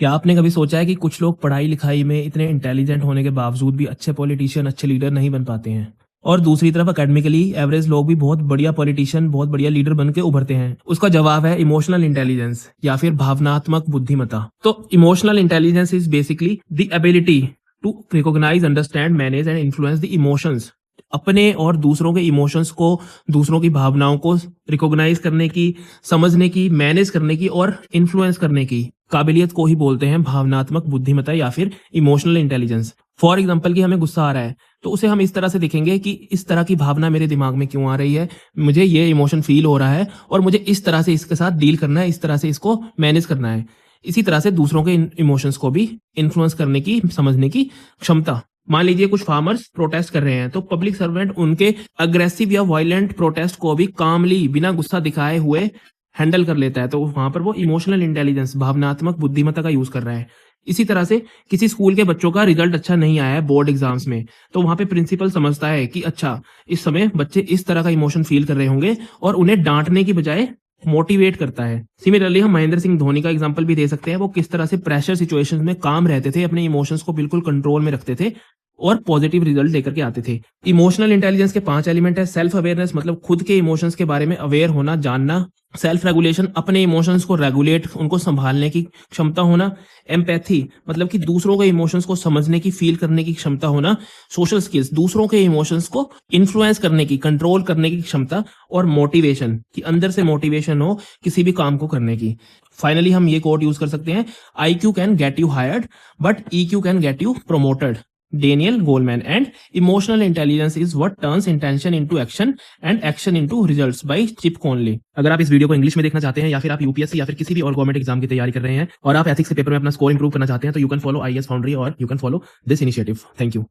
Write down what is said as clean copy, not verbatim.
क्या आपने कभी सोचा है कि कुछ लोग पढ़ाई लिखाई में इतने इंटेलिजेंट होने के बावजूद भी अच्छे पॉलिटिशियन, अच्छे लीडर नहीं बन पाते हैं? और दूसरी तरफ एकेडमिकली एवरेज लोग भी बहुत बढ़िया पॉलिटिशियन, बहुत बढ़िया लीडर बन के उभरते हैं। उसका जवाब है इमोशनल इंटेलिजेंस या फिर भावनात्मक बुद्धिमत्ता। तो emotional intelligence is basically the ability to recognise, understand, manage and influence the emotions. अपने और दूसरों के इमोशंस को, दूसरों की भावनाओं को रिकॉग्नाइज करने की, समझने की, मैनेज करने की और इन्फ्लुएंस करने की काबिलियत को ही बोलते हैं भावनात्मक बुद्धिमत्ता या फिर इमोशनल इंटेलिजेंस। फॉर एग्जाम्पल कि हमें गुस्सा आ रहा है तो उसे हम इस तरह से देखेंगे कि इस तरह की भावना मेरे दिमाग में क्यों आ रही है, मुझे ये इमोशन फील हो रहा है और मुझे इस तरह से इसके साथ डील करना है, इस तरह से इसको मैनेज करना है। इसी तरह से दूसरों के इमोशंस को भी इन्फ्लुएंस करने की, समझने की क्षमता। मान लीजिए कुछ फार्मर्स प्रोटेस्ट कर रहे हैं तो पब्लिक सर्वेंट उनके अग्रेसिव या वायलेंट प्रोटेस्ट को भी कामली, बिना गुस्सा दिखाए हुए हैंडल कर लेता है। तो वहां पर वो इमोशनल इंटेलिजेंस, भावनात्मक बुद्धिमत्ता का यूज कर रहा है। इसी तरह से किसी स्कूल के बच्चों का रिजल्ट अच्छा नहीं आया है बोर्ड एग्जाम्स में, तो वहां पे प्रिंसिपल समझता है कि अच्छा, इस समय बच्चे इस तरह का इमोशन फील कर रहे होंगे और उन्हें डांटने की बजाय मोटिवेट करता है। सिमिलरली हम महेंद्र सिंह धोनी का एग्जांपल भी दे सकते हैं। वो किस तरह से प्रेशर सिचुएशंस में काम रहते थे, अपने इमोशंस को बिल्कुल कंट्रोल में रखते थे और पॉजिटिव रिजल्ट लेकर के आते थे। इमोशनल इंटेलिजेंस के 5 एलिमेंट है। सेल्फ अवेयरनेस मतलब खुद के इमोशंस के बारे में अवेयर होना, जानना। सेल्फ रेगुलेशन अपने इमोशंस को रेगुलेट, उनको संभालने की क्षमता होना। एम्पैथी मतलब कि दूसरों के इमोशंस को समझने की, फील करने की क्षमता होना। सोशल स्किल्स दूसरों के इमोशंस को इन्फ्लुएंस करने की, कंट्रोल करने की क्षमता। और मोटिवेशन कि अंदर से मोटिवेशन हो किसी भी काम को करने की। फाइनली हम ये कोड यूज कर सकते हैं, IQ can get you hired but EQ can get you promoted. Daniel Goleman. And emotional intelligence is what turns intention into action and action into results bye chip Conley. अगर आप इस video को English में देखना चाहते हैं या फिर आप यूपीएससी या फिर किसी भी और गवर्नमेंट एग्जाम की तैयारी कर रहे हैं और आप एथिक्स के पेपर में अपना स्कोर इंप्रूव करना चाहते हैं तो you can follow IAS foundry और you can follow this initiative. Thank you.